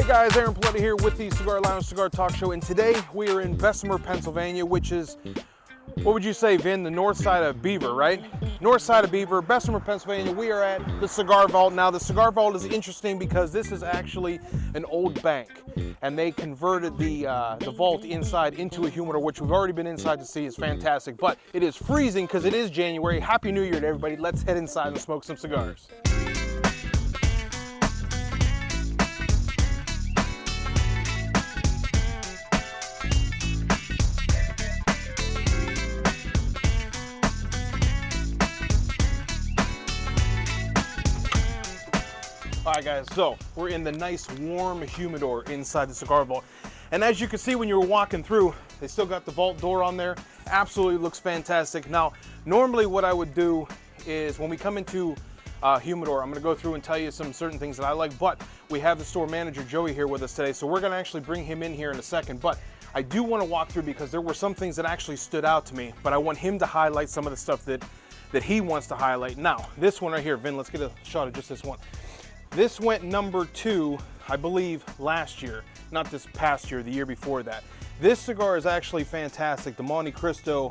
Guys, Aaron Paoletta here with the Cigar Lounge Cigar Talk Show, and today we are in Bessemer, Pennsylvania, which is, what would you say, Vin, the north side of Beaver, right? North side of Beaver, Bessemer, Pennsylvania. We are at the Cigar Vault. Now, the Cigar Vault is interesting because this is actually an old bank, and they converted the vault inside into a humidor, which we've already been inside to see. Is fantastic, but it is freezing because it is January. Happy New Year to everybody. Let's head inside and smoke some cigars. All right, guys, so we're in the nice warm humidor inside the Cigar Vault. And as you can see when you were walking through, they still got the vault door on there. Absolutely looks fantastic. Now, normally what I would do is when we come into humidor, I'm gonna go through and tell you some certain things that I like, but we have the store manager, Joey, here with us today. So we're gonna actually bring him in here in a second. But I do wanna walk through because there were some things that actually stood out to me, but I want him to highlight some of the stuff that he wants to highlight. Now, this one right here, Vin, let's get a shot of just this one. This went number 2, I believe, last year, not this past year, the year before that. This cigar is actually fantastic, the Monte Cristo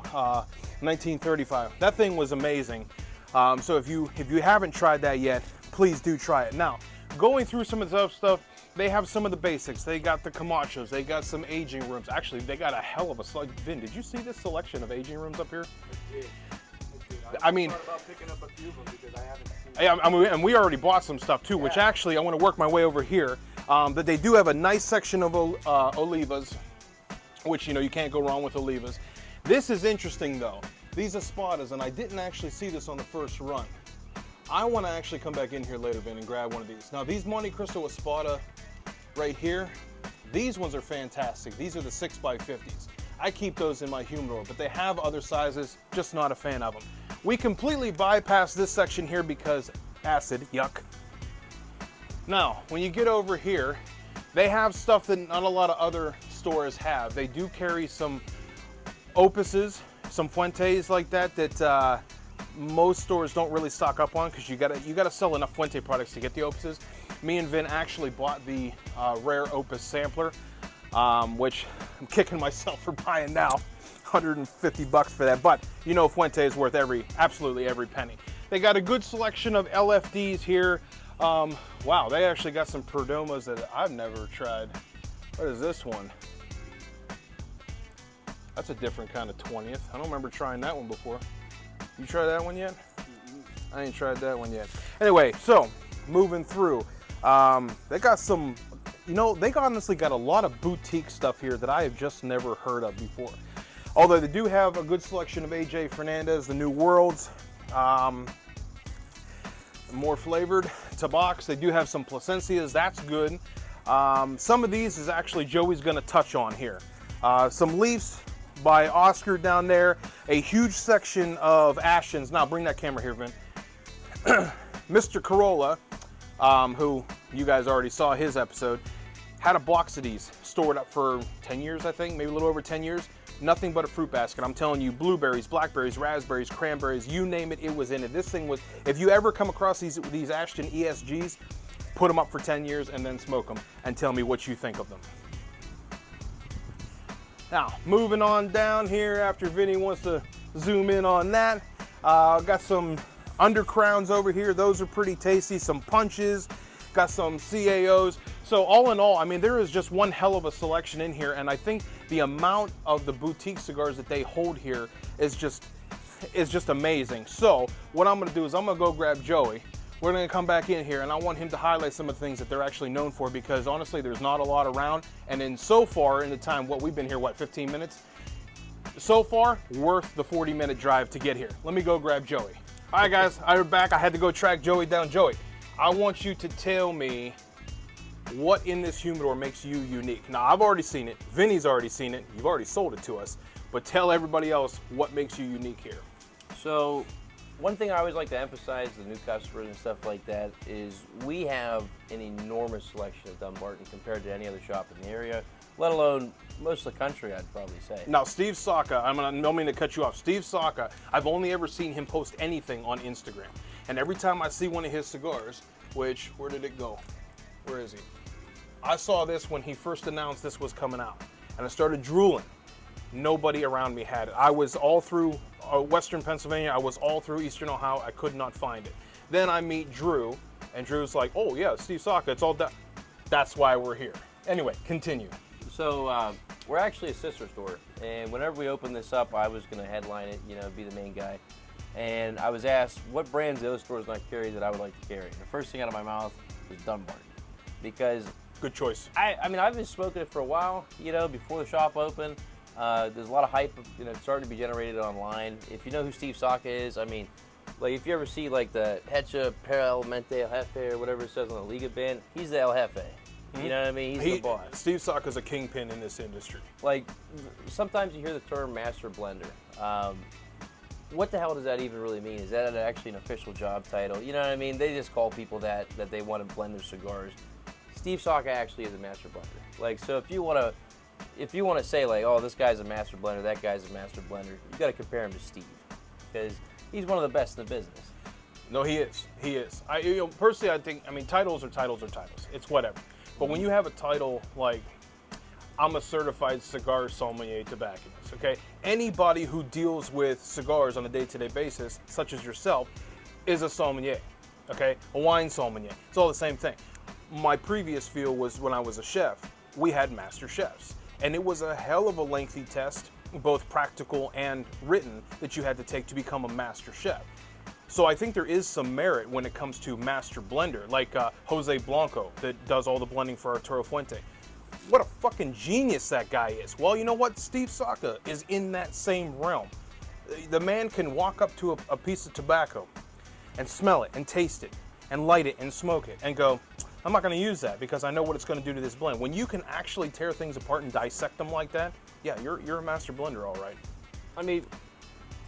1935. That thing was amazing. So if you haven't tried that yet, please do try it. Now, going through some of the stuff, they have some of the basics. They got the Camachos, they got some aging rooms. Actually, they got a hell of a selection. Vin, did you see this selection of aging rooms up here? I did. I mean, about picking up a few of them because I haven't seen. And we already bought some stuff too, which actually I want to work my way over here. But they do have a nice section of Olivas, which, you know, you can't go wrong with Olivas. This is interesting though. These Espadas, and I didn't actually see this on the first run. I want to actually come back in here later, Vin, and grab one of these. Now these Monte Cristo Espada right here, these ones are fantastic. These are the 6x50s. I keep those in my humidor, but they have other sizes, just not a fan of them. We completely bypass this section here because acid, yuck. Now, when you get over here, they have stuff that not a lot of other stores have. They do carry some Opuses, some Fuentes like that most stores don't really stock up on because you gotta sell enough Fuente products to get the Opuses. Me and Vin actually bought the rare Opus sampler, which I'm kicking myself for buying now. 150 bucks for that, but you know Fuente is worth absolutely every penny. They got a good selection of LFDs here. Wow, they actually got some Perdomas that I've never tried. What is this one? That's a different kind of 20th. I don't remember trying that one before. You tried that one yet? I ain't tried that one yet. Anyway, so moving through, they got some, you know, they honestly got a lot of boutique stuff here that I have just never heard of before. Although they do have a good selection of AJ Fernandez, the New Worlds, more flavored Tabacs. They do have some Plasencias, that's good. Some of these is actually Joey's gonna touch on here. Some Leafs by Oscar down there, a huge section of Ashtons. Now bring that camera here, Vin. Mr. Corolla, who you guys already saw his episode, had a box of these stored up for 10 years, I think, maybe a little over 10 years. Nothing but a fruit basket. I'm telling you, blueberries, blackberries, raspberries, cranberries, you name it, it was in it. This thing was, if you ever come across these Ashton ESGs, put them up for 10 years and then smoke them and tell me what you think of them. Now, moving on down here after Vinny wants to zoom in on that. Got some Undercrowns over here. Those are pretty tasty. Some Punches, got some CAOs. So all in all, I mean, there is just one hell of a selection in here, and I think the amount of the boutique cigars that they hold here is just amazing. So what I'm gonna do is I'm gonna go grab Joey. We're gonna come back in here, and I want him to highlight some of the things that they're actually known for, because honestly, there's not a lot around. And in so far in the time, we've been here, 15 minutes? So far, worth the 40-minute drive to get here. Let me go grab Joey. All right, guys, I'm back. I had to go track Joey down. Joey, I want you to tell me what in this humidor makes you unique. Now, I've already seen it. Vinny's already seen it. You've already sold it to us. But tell everybody else what makes you unique here. So, one thing I always like to emphasize to new customers and stuff like that is we have an enormous selection of Dumbarton compared to any other shop in the area, let alone most of the country, I'd probably say. Now, Steve Saka, I don't mean to cut you off. Steve Saka, I've only ever seen him post anything on Instagram. And every time I see one of his cigars, which, where did it go? Where is he? I saw this when he first announced this was coming out, and I started drooling. Nobody around me had it. I was all through Western Pennsylvania. I was all through Eastern Ohio. I could not find it. Then I meet Drew, and Drew's like, "Oh yeah, Steve Saka, it's all done." That's why we're here. Anyway, continue. So we're actually a sister store, and whenever we opened this up, I was going to headline it, be the main guy. And I was asked what brands the other stores not carry that I would like to carry. The first thing out of my mouth was Dunbarton, because Good choice. I mean, I've been smoking it for a while, before the shop opened. There's a lot of hype, starting to be generated online. If you know who Steve Saka is, I mean, like if you ever see like the Hecha Peralmente El Jefe or whatever it says on the Liga band, he's the El Jefe. You know what I mean? He's the boss. Steve Saka's a kingpin in this industry. Like, sometimes you hear the term master blender. What the hell does that even really mean? Is that actually an official job title? You know what I mean? They just call people that they want to blend their cigars. Steve Saka actually is a master blender. Like, so if you want to say like, oh, this guy's a master blender, that guy's a master blender, you got to compare him to Steve, because he's one of the best in the business. No, he is. He is. Personally, I think, titles are titles are titles. It's whatever. But when you have a title like, I'm a certified cigar sommelier tobacconist, okay? Anybody who deals with cigars on a day-to-day basis, such as yourself, is a sommelier, okay? A wine sommelier. It's all the same thing. My previous field was when I was a chef, we had master chefs. And it was a hell of a lengthy test, both practical and written, that you had to take to become a master chef. So I think there is some merit when it comes to master blender, like Jose Blanco that does all the blending for Arturo Fuente. What a fucking genius that guy is. Well, you know what? Steve Saka is in that same realm. The man can walk up to a piece of tobacco and smell it and taste it and light it and smoke it and go, I'm not going to use that because I know what it's going to do to this blend. When you can actually tear things apart and dissect them like that, yeah, you're a master blender, all right. I mean,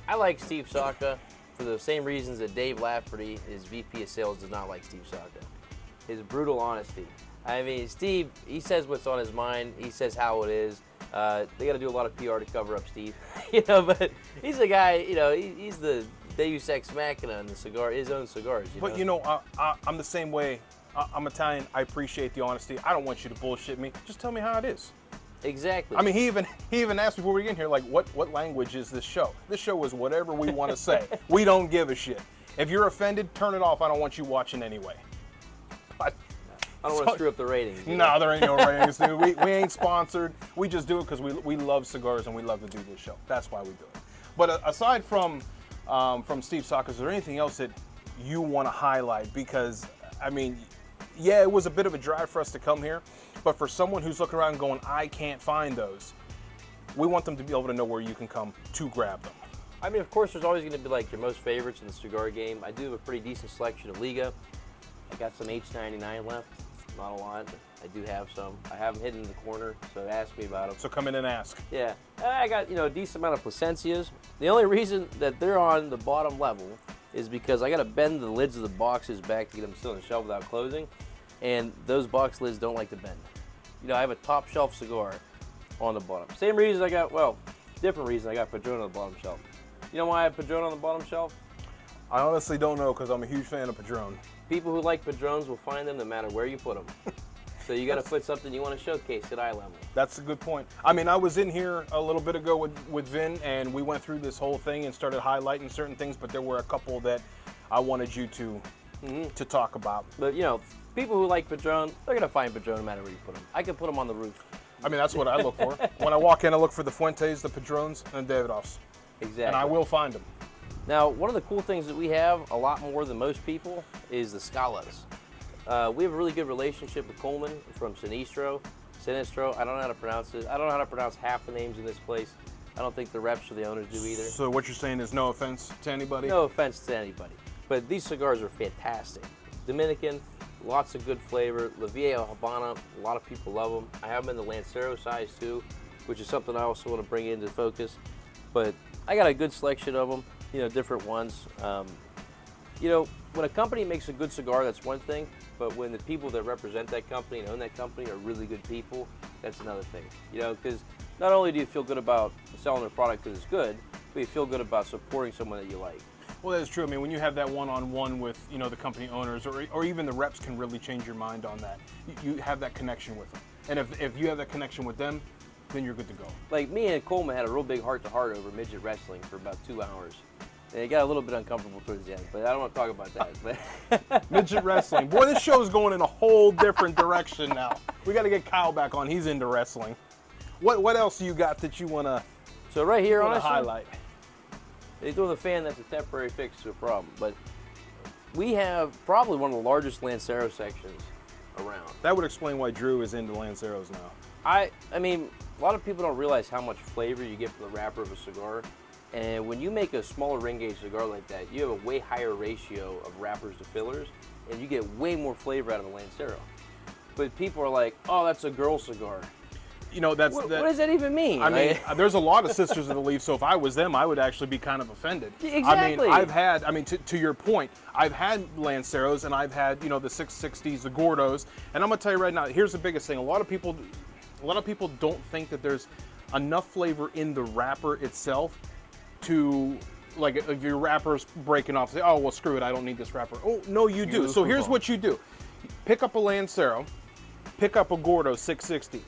I like Steve Saka for the same reasons that Dave Lafferty, his VP of sales, does not like Steve Saka. His brutal honesty. I mean, Steve, he says what's on his mind. He says how it is. They got to do a lot of PR to cover up Steve, but he's a guy, he's the Deus Ex Machina in his own cigars. But I'm the same way. I'm Italian. I appreciate the honesty. I don't want you to bullshit me. Just tell me how it is. Exactly. I mean, he even asked before we get in here, like, what language is this show? This show is whatever we want to say. We don't give a shit. If you're offended, turn it off. I don't want you watching anyway. But, I don't want to screw up the ratings. No, there ain't no ratings, dude. We ain't sponsored. We just do it because we love cigars and we love to do this show. That's why we do it. But aside from Steve Saka, is there anything else that you want to highlight? Because, yeah, it was a bit of a drive for us to come here. But for someone who's looking around going, I can't find those, we want them to be able to know where you can come to grab them. I mean, of course, there's always going to be like your most favorites in the cigar game. I do have a pretty decent selection of Liga. I got some H99 left. Not a lot. I do have some. I have them hidden in the corner, so ask me about them. So come in and ask. Yeah. I got, a decent amount of Plasencias. The only reason that they're on the bottom level is because I got to bend the lids of the boxes back to get them still on the shelf without closing. And those box lids don't like to bend. I have a top shelf cigar on the bottom. Same reason different reason I got Patron on the bottom shelf. You know why I have Patron on the bottom shelf? I honestly don't know because I'm a huge fan of Patron. People who like Padrones will find them no matter where you put them. So you got to put something you want to showcase at eye level. That's a good point. I was in here a little bit ago with Vin, and we went through this whole thing and started highlighting certain things, but there were a couple that I wanted you to talk about. But, people who like Patron, they're going to find Patron no matter where you put them. I could put them on the roof. That's what I look for. When I walk in, I look for the Fuentes, the Patrons, and the Davidoffs. Exactly. And I will find them. Now, one of the cool things that we have, a lot more than most people, is the Scalas. We have a really good relationship with Coleman from Sinistro. I don't know how to pronounce it. I don't know how to pronounce half the names in this place. I don't think the reps or the owners do either. So what you're saying is no offense to anybody? No offense to anybody. But these cigars are fantastic. Dominican, lots of good flavor. La Vieja Habana, a lot of people love them. I have them in the Lancero size too, which is something I also want to bring into focus. But I got a good selection of them, different ones. When a company makes a good cigar, that's one thing. But when the people that represent that company and own that company are really good people, that's another thing. Because not only do you feel good about selling their product because it's good, but you feel good about supporting someone that you like. Well, that's true. I mean, when you have that one-on-one with, you know, the company owners or even the reps can really change your mind on that. You have that connection with them. And if you have that connection with them, then you're good to go. Like me and Coleman had a real big heart-to-heart over midget wrestling for about 2 hours. And it got a little bit uncomfortable towards the end, but I don't want to talk about that. But Midget wrestling. Boy, this show is going in a whole different direction now. We got to get Kyle back on. He's into wrestling. What else do you got that you want to so right here on highlight? They throw the fan that's a temporary fix to a problem. But we have probably one of the largest Lancero sections around. That would explain why Drew is into Lanceros now. I mean, a lot of people don't realize how much flavor you get from the wrapper of a cigar. And when you make a smaller ring gauge cigar like that, you have a way higher ratio of wrappers to fillers, and you get way more flavor out of the Lancero. But people are like, oh, that's a girl cigar. You know, what does that even mean? I mean, there's a lot of sisters of the leaf, so if I was them, I would actually be kind of offended. Exactly. I mean, to your point, I've had Lanceros and I've had, you know, the 660s, the Gordos, and I'm gonna tell you right now, here's the biggest thing. A lot of people don't think that there's enough flavor in the wrapper itself to, like, if your wrapper's breaking off, say, oh, well, screw it, I don't need this wrapper. Oh, no, you do. So here's what you do. Pick up a Lancero, pick up a Gordo 660,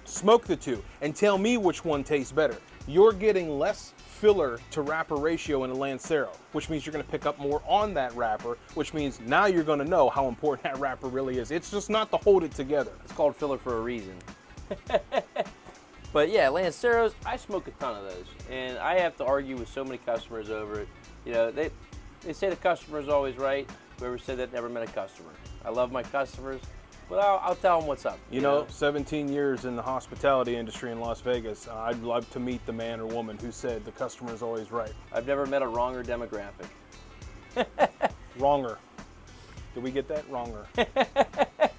smoke the two, and tell me which one tastes better. You're getting less filler to wrapper ratio in a Lancero, which means you're gonna pick up more on that wrapper, which means now you're gonna know how important that wrapper really is. It's just not to hold it together. It's called filler for a reason. But yeah, Lanceros, I smoke a ton of those, and I have to argue with so many customers over it. You know, they say the customer's always right. Whoever said that never met a customer. I love my customers, but I'll tell them what's up. You know, 17 years in the hospitality industry in Las Vegas, I'd love to meet the man or woman who said the customer's always right. I've never met a wronger demographic. Wronger. Did we get that? Wronger.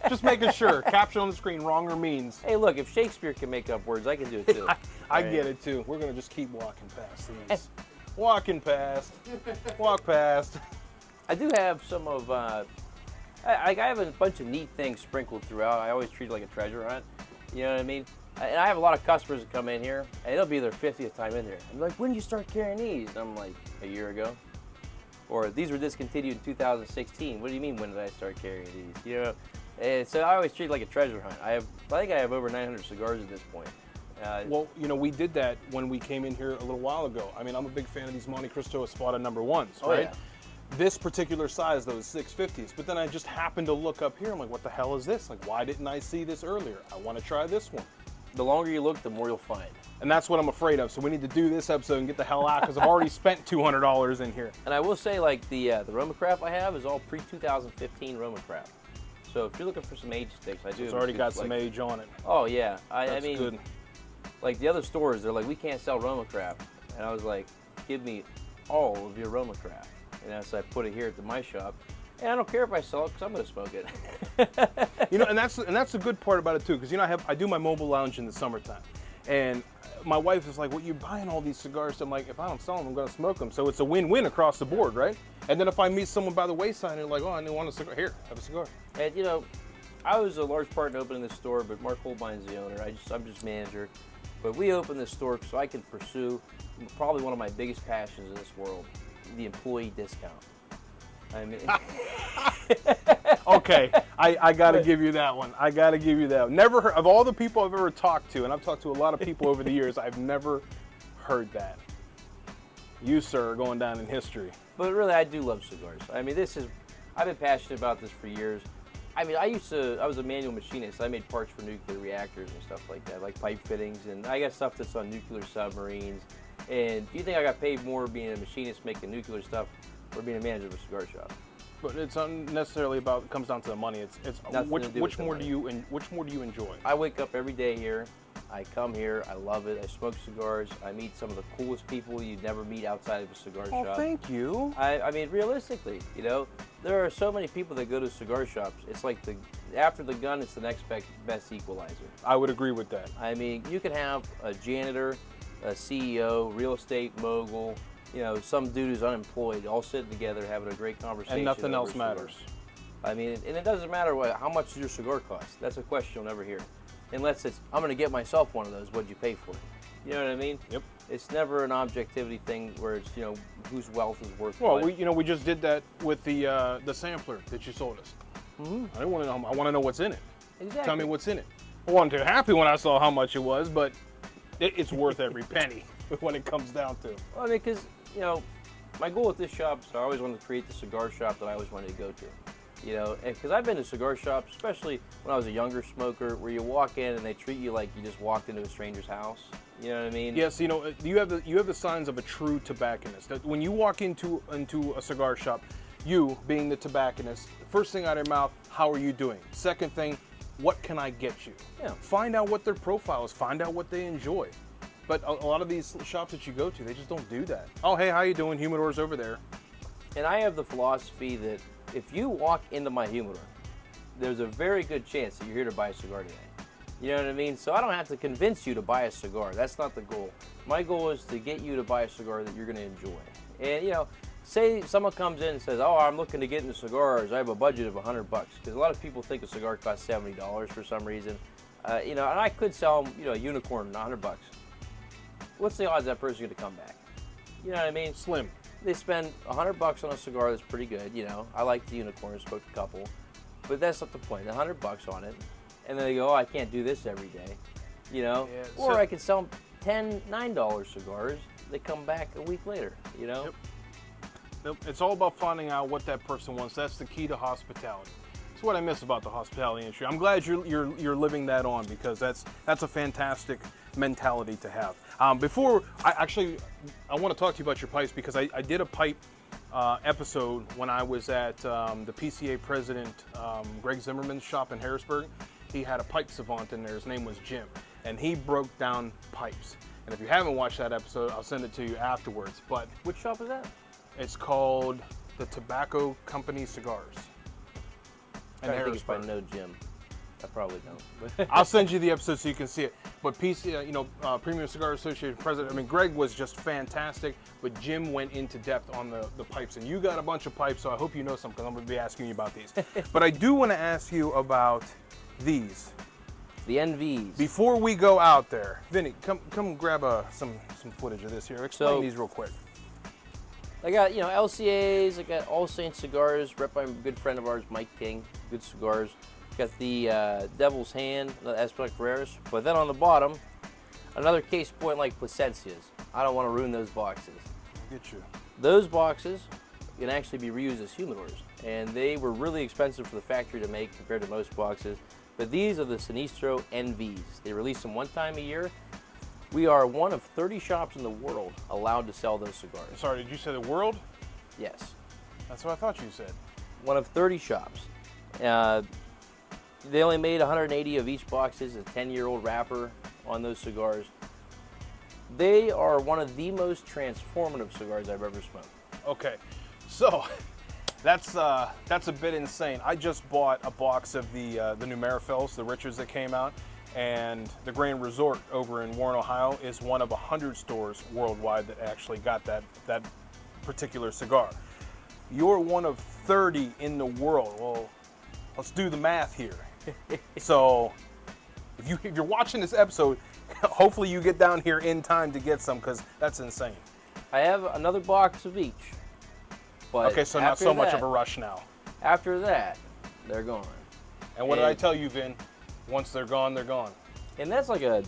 Just making sure. Caption on the screen, wronger means. Hey, look, if Shakespeare can make up words, I can do it too. I get it too. We're going to just keep walking past these. Walking past. Walk past. I do have some of, I have a bunch of neat things sprinkled throughout. I always treat it like a treasure hunt. You know what I mean? And I have a lot of customers that come in here, and it'll be their 50th time in there. I'm like, when did you start carrying these? And I'm like, a year ago. Or these were discontinued in 2016. What do you mean, when did I start carrying these? You know, and so I always treat it like a treasure hunt. I think I have over 900 cigars at this point. Well, you know, we did that when we came in here a little while ago. I mean, I'm a big fan of these Monte Cristo Espada #1s, oh, right? Yeah. This particular size, those 650s. But then I just happened to look up here. I'm like, what the hell is this? Like, why didn't I see this earlier? I want to try this one. The longer you look, the more you'll find. And that's what I'm afraid of. So we need to do this episode and get the hell out because I've already spent $200 in here. And I will say, like, the Roma Craft I have is all pre-2015 Roma Craft. So if you're looking for some age sticks, I do. It's already got some age on it. Oh yeah, I mean, good. Like the other stores, they're like, we can't sell Roma Craft, and I was like, give me all of your Roma Craft. And so I put it here at my shop, and I don't care if I sell it because I'm going to smoke it. You know, and that's the good part about it too, because you know I do my mobile lounge in the summertime, and my wife is like, well, you're buying all these cigars. I'm like, if I don't sell them, I'm going to smoke them. So it's a win-win across the board, right? And then if I meet someone by the wayside and they're like, oh, I want a cigar, here, have a cigar. And you know, I was a large part in opening this store, but Mark Holbein's the owner. I'm just manager. But we opened this store so I can pursue probably one of my biggest passions in this world, the employee discount. I mean, okay, I got to give you that one. I got to give you that one. Never heard, of all the people I've ever talked to, and I've talked to a lot of people over the years, I've never heard that. You, sir, are going down in history. But really, I do love cigars. I mean, I've been passionate about this for years. I mean, I was a manual machinist. I made parts for nuclear reactors and stuff like that, like pipe fittings, and I got stuff that's on nuclear submarines. And do you think I got paid more being a machinist making nuclear stuff or being a manager of a cigar shop? But it's not necessarily about. It comes down to the money. It's which more do you enjoy? I wake up every day here. I come here. I love it. I smoke cigars. I meet some of the coolest people you'd never meet outside of a cigar shop. Oh, thank you. I mean, realistically, you know, there are so many people that go to cigar shops. It's like after the gun, it's the next best equalizer. I would agree with that. I mean, you can have a janitor, a CEO, real estate mogul, you know, some dude who's unemployed, all sitting together having a great conversation. And nothing else matters. I mean, and it doesn't matter how much your cigar costs. That's a question you'll never hear. Unless it's, I'm going to get myself one of those, what'd you pay for it? You know what I mean? Yep. It's never an objectivity thing where it's, you know, whose wealth is worth Well, what. we just did that with the sampler that you sold us. Mhm. I want to know. I want to know what's in it. Exactly. Tell me what's in it. I wasn't too happy when I saw how much it was, but it's worth every penny when it comes down to. Well, I mean, because, you know, my goal with this shop is I always wanted to create the cigar shop that I always wanted to go to. You know, because I've been to cigar shops, especially when I was a younger smoker, where you walk in and they treat you like you just walked into a stranger's house. You know what I mean? Yes, you know, you have the signs of a true tobacconist. That when you walk into a cigar shop, you being the tobacconist, first thing out of your mouth, how are you doing? Second thing, what can I get you? Yeah. Find out what their profile is. Find out what they enjoy. But a lot of these shops that you go to, they just don't do that. Oh, hey, how you doing? Humidor's over there. And I have the philosophy that if you walk into my humidor, there's a very good chance that you're here to buy a cigar today. You know what I mean? So I don't have to convince you to buy a cigar. That's not the goal. My goal is to get you to buy a cigar that you're going to enjoy. And, you know, say someone comes in and says, oh, I'm looking to get into cigars. I have a budget of $100. Because a lot of people think a cigar costs $70 for some reason. You know, and I could sell them, you know, a unicorn $100. What's the odds that person's going to come back? You know what I mean? Slim. They spend $100 on a cigar that's pretty good, you know. I like the unicorn, smoked a couple. But that's not the point. $100 on it. And then they go, oh, I can't do this every day. You know? Yeah, or so- I could sell them $10, $9 cigars. They come back a week later, you know? Yep. Nope. It's all about finding out what that person wants. That's the key to hospitality. That's what I miss about the hospitality industry. I'm glad you're living that on, because that's a fantastic mentality to have. Before I want to talk to you about your pipes, because I did a pipe episode when I was at the PCA president Greg Zimmerman's shop in Harrisburg. He had a pipe savant in there. His name was Jim, and he broke down pipes. And if you haven't watched that episode, I'll send it to you afterwards. But Which shop is that? it's called the Tobacco Company Cigars. I think if I know Jim. I probably don't. I'll send you the episode so you can see it. But Premium Cigar Association president, I mean, Greg was just fantastic, but Jim went into depth on the pipes. And you got a bunch of pipes, so I hope you know some, because I'm going to be asking you about these. But I do want to ask you about these. The NVs. Before we go out there, Vinny, come grab some footage of this here. Explain these real quick. I got, you know, LCAs, I got All Saints cigars, rep by a good friend of ours, Mike King, good cigars. Got the Devil's Hand, the Espelec Ferreras, but then on the bottom, another case point like Plasencias. I don't want to ruin those boxes. Get you. Those boxes can actually be reused as humidors, and they were really expensive for the factory to make compared to most boxes. But these are the Sinistro NVs. They release them one time a year. We are one of 30 shops in the world allowed to sell those cigars. Sorry, did you say the world? Yes. That's what I thought you said. One of 30 shops. They only made 180 of each boxes, a 10-year-old wrapper on those cigars. They are one of the most transformative cigars I've ever smoked. Okay, so that's a bit insane. I just bought a box of the Numerifels, the Richards that came out, and the Grand Resort over in Warren, Ohio is one of 100 stores worldwide that actually got that particular cigar. You're one of 30 in the world. Well, let's do the math here. So if you're watching this episode, hopefully you get down here in time to get some, because that's insane. I have another box of each. But Okay, so not so much of a rush now. After that, they're gone. And what did I tell you, Vin? Once they're gone, they're gone. And that's like a,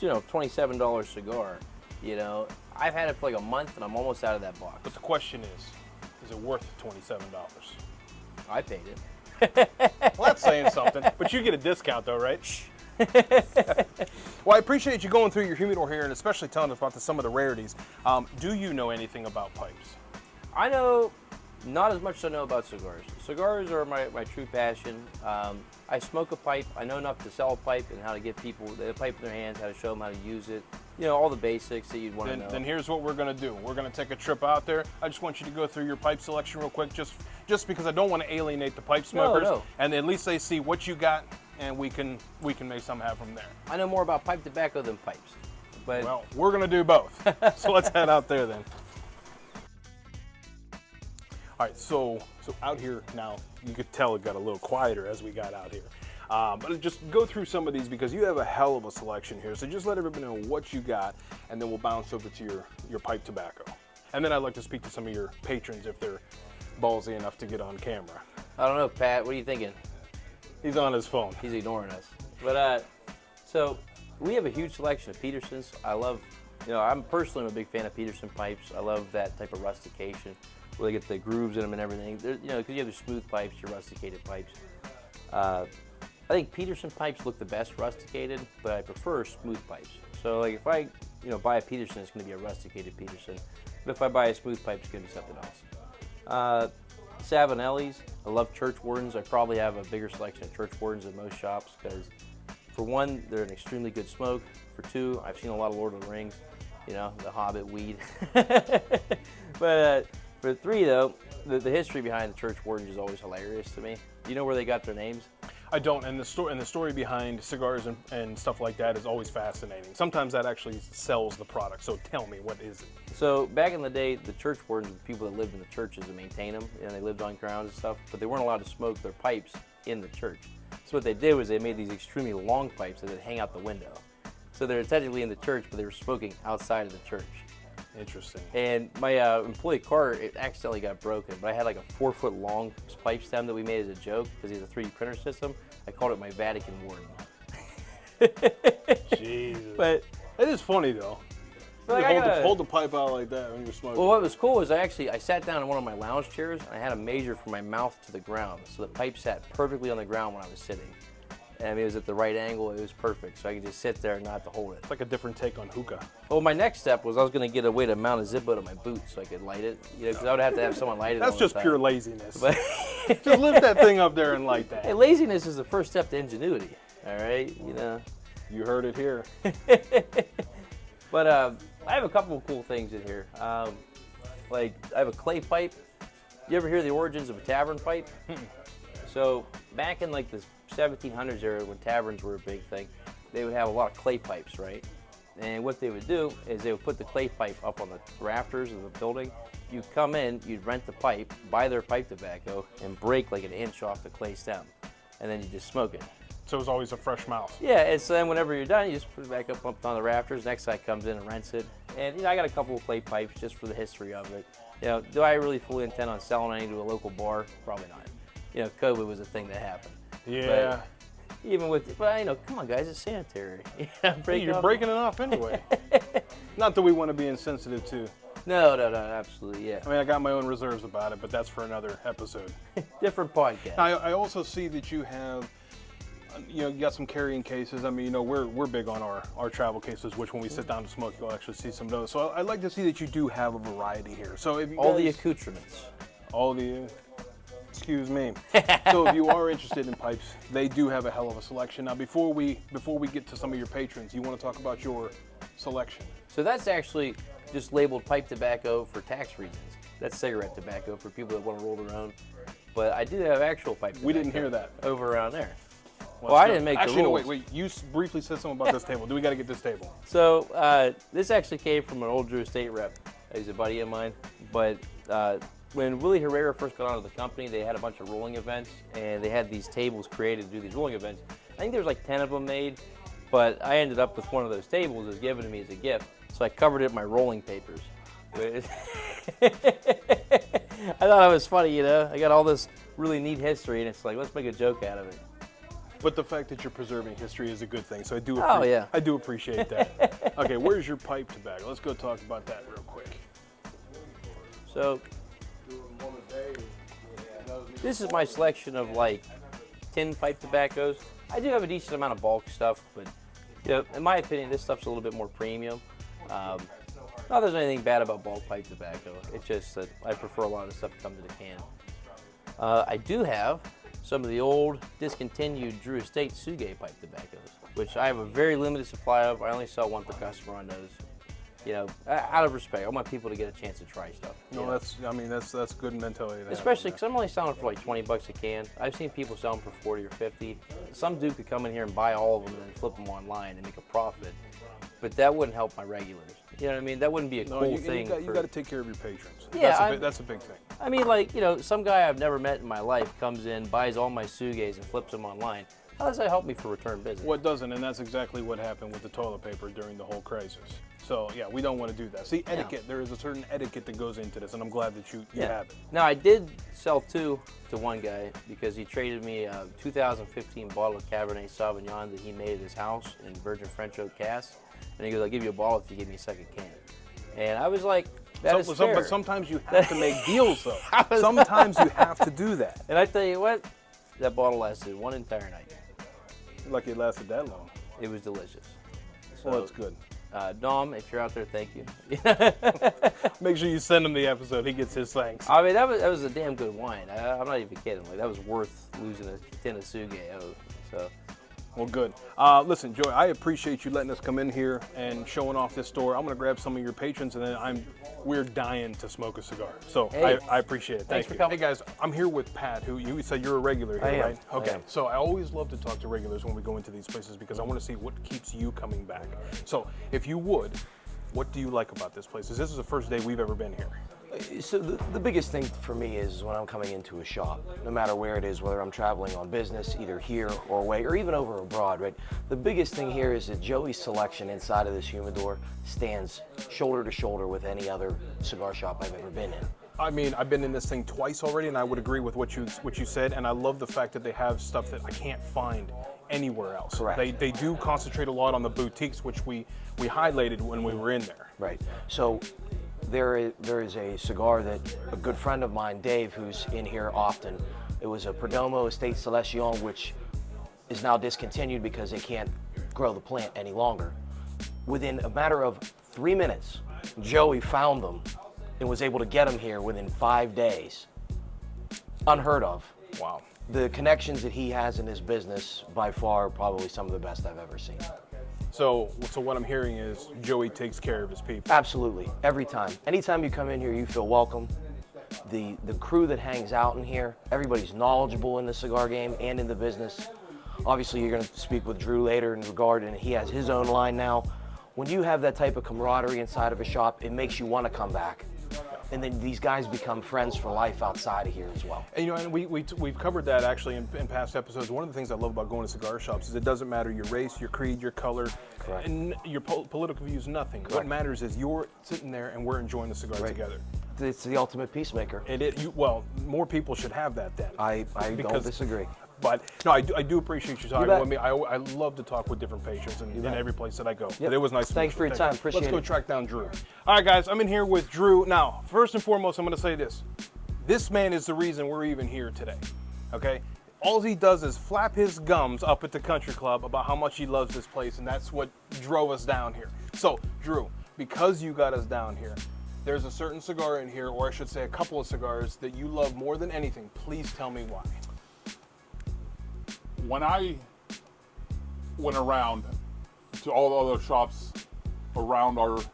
you know, $27 cigar. You know, I've had it for like a month and I'm almost out of that box. But the question is it worth $27? I paid it. Well, that's saying something. But you get a discount though, right? Well, I appreciate you going through your humidor here and especially telling us about some of the rarities. Do you know anything about pipes? I know not as much as I know about cigars. Cigars are my true passion. I smoke a pipe. I know enough to sell a pipe and how to get people the pipe in their hands, how to show them how to use it. You know, all the basics that you'd want to know. Then here's what we're going to do. We're going to take a trip out there. I just want you to go through your pipe selection real quick, just because I don't want to alienate the pipe smokers. No. And at least they see what you got, and we can make something happen from there. I know more about pipe tobacco than pipes. But Well, we're going to do both. So let's head out there then. All right, so out here now, you could tell it got a little quieter as we got out here. But just go through some of these because you have a hell of a selection here. So just let everybody know what you got, and then we'll bounce over to your pipe tobacco. And then I'd like to speak to some of your patrons if they're ballsy enough to get on camera. I don't know, Pat. What are you thinking? He's on his phone. He's ignoring us. But so we have a huge selection of Petersons. I love, I'm personally a big fan of Peterson pipes. I love that type of rustication where they get the grooves in them and everything. Because you have the smooth pipes, your rusticated pipes. I think Peterson pipes look the best rusticated, but I prefer smooth pipes. So like if I, buy a Peterson, it's going to be a rusticated Peterson. But if I buy a smooth pipe, it's going to be something else. Savinellis. I love church wardens. I probably have a bigger selection of church wardens than most shops because, for one, they're an extremely good smoke. For two, I've seen a lot of Lord of the Rings, the Hobbit weed. But for three, though, the history behind the church wardens is always hilarious to me. Do you know where they got their names? I don't, and the story behind cigars and stuff like that is always fascinating. Sometimes that actually sells the product. So tell me, what is it? So back in the day, the church wardens were people that lived in the churches and maintained them, and they lived on grounds and stuff, but they weren't allowed to smoke their pipes in the church. So what they did was they made these extremely long pipes that would hang out the window. So they're technically in the church, but they were smoking outside of the church. Interesting. And my employee car, it accidentally got broken, but I had like a 4-foot long pipe stem that we made as a joke because he has a 3D printer system. I called it my Vatican warden. Jesus. But it is funny though. So You like hold the pipe out like that when you're smoking. well, what was cool was I sat down in one of my lounge chairs and I had a measure from my mouth to the ground. So the pipe sat perfectly on the ground when I was sitting. And it was at the right angle, it was perfect. So I could just sit there and not have to hold it. It's like a different take on hookah. Well, my next step was I was going to get a way to mount a Zippo to my boot so I could light it. Because I would have to have someone light it. That's all just the time. pure laziness. But Just lift that thing up there and light that. hey, laziness is the first step to ingenuity. All right, You heard it here. But I have a couple of cool things in here. Like I have a clay pipe. You ever hear the origins of a tavern pipe? So back in like the 1700s era, when taverns were a big thing, they would have a lot of clay pipes, right? And what they would do is they would put the clay pipe up on the rafters of the building. You'd come in, you'd rent the pipe, buy their pipe tobacco, and break like an inch off the clay stem. And then you just smoke it. So it's always a fresh mouth. Yeah, and so then whenever you're done, you just put it back up on the rafters. Next guy comes in and rents it. And I got a couple of clay pipes just for the history of it. Do I really fully intend on selling any to a local bar? Probably not. COVID was a thing that happened. Yeah. But come on guys, it's sanitary. You're breaking it off anyway. Not that we want to be insensitive to. No, absolutely, yeah. I mean, I got my own reserves about it, but that's for another episode. Different podcast. I also see that you have, you got some carrying cases. I mean, we're big on our travel cases, which when we sit down to smoke, you'll actually see some of those. So I'd like to see that you do have a variety here. So if you all the accoutrements. Excuse me. So if you are interested in pipes, they do have a hell of a selection. Now, before we get to some of your patrons, you want to talk about your selection? So that's actually just labeled pipe tobacco for tax reasons. That's cigarette tobacco for people that want to roll their own. But I do have actual pipe tobacco. We didn't hear that. Over around there. Well, I didn't make the rules. Actually, no, wait. You briefly said something about this table. Do we got to get this table? So this actually came from an old Drew Estate rep. He's a buddy of mine. But when Willie Herrera first got onto the company, they had a bunch of rolling events, and they had these tables created to do these rolling events. I think there was like 10 of them made, but I ended up with one of those tables. It was given to me as a gift, so I covered it in my rolling papers. I thought it was funny, I got all this really neat history, and it's like, let's make a joke out of it. But the fact that you're preserving history is a good thing, so I do. I do appreciate that. Okay, where's your pipe tobacco? Let's go talk about that real quick. So this is my selection of like tin pipe tobaccos. I do have a decent amount of bulk stuff, but in my opinion, this stuff's a little bit more premium. Not that there's anything bad about bulk pipe tobacco. It's just that I prefer a lot of the stuff to come to the can. I do have some of the old discontinued Drew Estate Sugay pipe tobaccos, which I have a very limited supply of. I only sell one per customer on those. Out of respect, I want people to get a chance to try stuff. No, that's good mentality. Especially because I'm only selling for like 20 bucks a can. I've seen people sell them for 40 or 50. Some dude could come in here and buy all of them and then flip them online and make a profit. But that wouldn't help my regulars. You know what I mean? That wouldn't be a cool thing. You got to take care of your patrons. Yeah, that's a big thing. I mean, some guy I've never met in my life comes in, buys all my Sugays and flips them online. How does that help me for return business? What doesn't, and that's exactly what happened with the toilet paper during the whole crisis. So yeah, we don't want to do that. See, etiquette, there is a certain etiquette that goes into this, and I'm glad that you have it. Now, I did sell 2 to one guy because he traded me a 2015 bottle of Cabernet Sauvignon that he made at his house in virgin French oak cask. And he goes, I'll give you a bottle if you give me a second can. And I was like, that is fair. But sometimes you have to make deals, though. Sometimes you have to do that. And I tell you what, that bottle lasted one entire night. Lucky it lasted that long. It was delicious. So, Well, that's good. Dom, if you're out there, thank you. Make sure you send him the episode. He gets his thanks. I mean, that was a damn good wine. I'm not even kidding. Like, that was worth losing a tin of Suge. So. Well, good. Listen, Joey, I appreciate you letting us come in here and showing off this store. I'm going to grab some of your patrons, and then we're dying to smoke a cigar. So hey, I appreciate it. Thanks Thank for you. coming. Hey, guys, I'm here with Pat, who you said you're a regular here, right? Okay. So I always love to talk to regulars when we go into these places because I want to see what keeps you coming back. So if you would, what do you like about this place? This is the first day we've ever been here. So the biggest thing for me is when I'm coming into a shop, no matter where it is, whether I'm traveling on business, either here or away, or even over abroad, right? The biggest thing here is that Joey's selection inside of this humidor stands shoulder to shoulder with any other cigar shop I've ever been in. I mean, I've been in this thing twice already, and I would agree with what you said, and I love the fact that they have stuff that I can't find anywhere else. Correct. They do concentrate a lot on the boutiques, which we highlighted when we were in there. Right. So there is a cigar that a good friend of mine, Dave, who's in here often, it was a Perdomo Estate Selection, which is now discontinued because they can't grow the plant any longer. Within a matter of 3 minutes, Joey found them and was able to get them here within 5 days. Unheard of. Wow. The connections that he has in his business, by far, probably some of the best I've ever seen. So what I'm hearing is Joey takes care of his people. Absolutely, every time. Anytime you come in here, you feel welcome. The crew that hangs out in here, everybody's knowledgeable in the cigar game and in the business. Obviously, you're going to speak with Drew later in regard, and he has his own line now. When you have that type of camaraderie inside of a shop, it makes you want to come back. And then these guys become friends for life outside of here as well. And and we've covered that actually in past episodes. One of the things I love about going to cigar shops is it doesn't matter your race, your creed, your color, Correct. and your political views, nothing. Correct. What matters is you're sitting there and we're enjoying the cigar together. It's the ultimate peacemaker. Well, more people should have that then. I don't disagree. But no, I do appreciate you talking bet. with me. I love to talk with different patients in every place that I go. But it was nice to meet you. Thanks for your time. Appreciate Let's go it. track down Drew. All right, guys, I'm in here with Drew. Now, first and foremost, I'm going to say this. This man is the reason we're even here today, okay? All he does is flap his gums up at the country club about how much he loves this place, and that's what drove us down here. So, Drew, because you got us down here, there's a certain cigar in here, or I should say a couple of cigars, that you love more than anything. Please tell me why. When I went around to all the other shops around our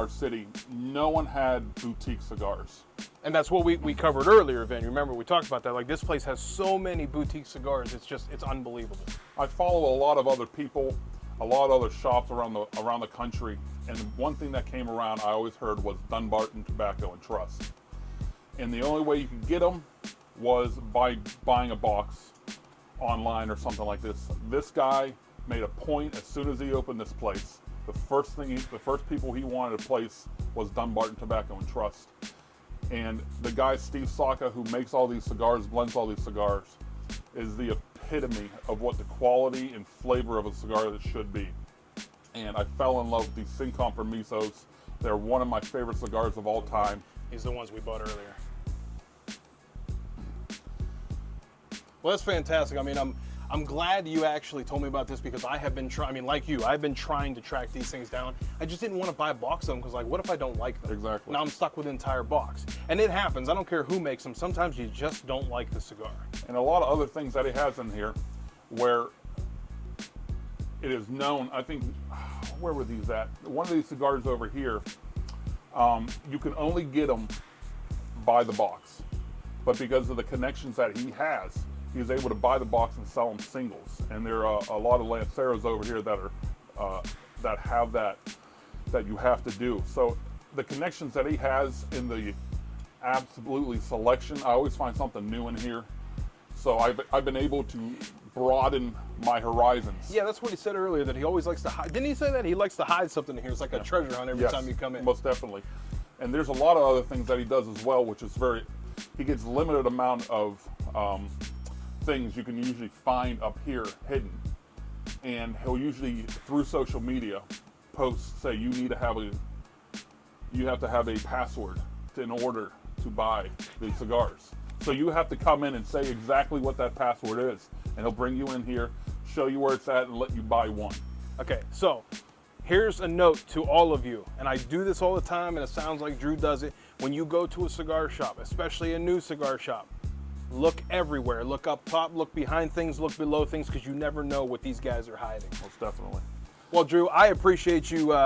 city, no one had boutique cigars. And that's what we covered earlier, Van. Remember, we talked about that. Like, this place has so many boutique cigars. It's unbelievable. I follow a lot of other people, a lot of other shops around the country, and one thing that came around I always heard was Dunbarton Tobacco and Trust. And the only way you could get them was by buying a box online or something like this. This guy made a point as soon as he opened this place. The first people he wanted to place was Dunbarton Tobacco and Trust. And the guy, Steve Saka, who makes all these cigars, blends all these cigars, is the epitome of what the quality and flavor of a cigar that should be. And I fell in love with these Sin Compromisos. They're one of my favorite cigars of all time. These are the ones we bought earlier. Well, that's fantastic. I mean, I'm glad you actually told me about this because I have been trying. I mean, like you, I've been trying to track these things down. I just didn't want to buy a box of them because, like, what if I don't like them? Exactly. Now I'm stuck with an entire box, and it happens. I don't care who makes them. Sometimes you just don't like the cigar. And a lot of other things that he has in here, where it is known. I think, where were these at? One of these cigars over here, you can only get them by the box, but because of the connections that he has, he's able to buy the box and sell them singles. And there are a lot of lanceros over here that are that have that you have to do. So the connections that he has in the absolutely selection, I always find something new in here. So I've been able to broaden my horizons. Yeah, that's what he said earlier, that he always likes to hide. Didn't he say that? He likes to hide something in here. It's like a treasure hunt every Yes, time you come in. most definitely. And there's a lot of other things that he does as well, which is he gets limited amount of things you can usually find up here hidden. And he'll usually, through social media, post, say you have to have a password in order to buy the cigars. So you have to come in and say exactly what that password is, and he'll bring you in here, show you where it's at, and let you buy one. Okay, so here's a note to all of you, and I do this all the time, and it sounds like Drew does it. When you go to a cigar shop, especially a new cigar shop, look everywhere. Look up top, look behind things, look below things, because you never know what these guys are hiding. Most definitely. Well, Drew, I appreciate you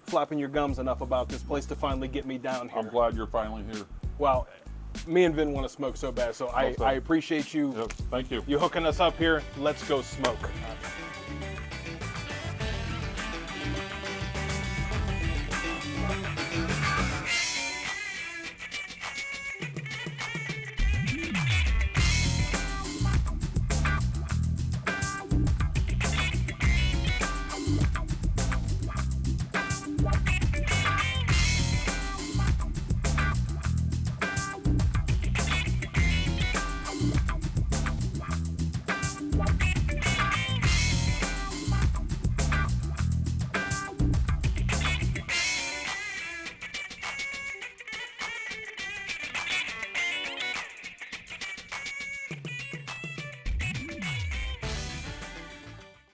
flapping your gums enough about this place to finally get me down here. I'm glad you're finally here. Well, me and Vin want to smoke so bad, so I appreciate you. Yes, thank you. You hooking us up here. Let's go smoke.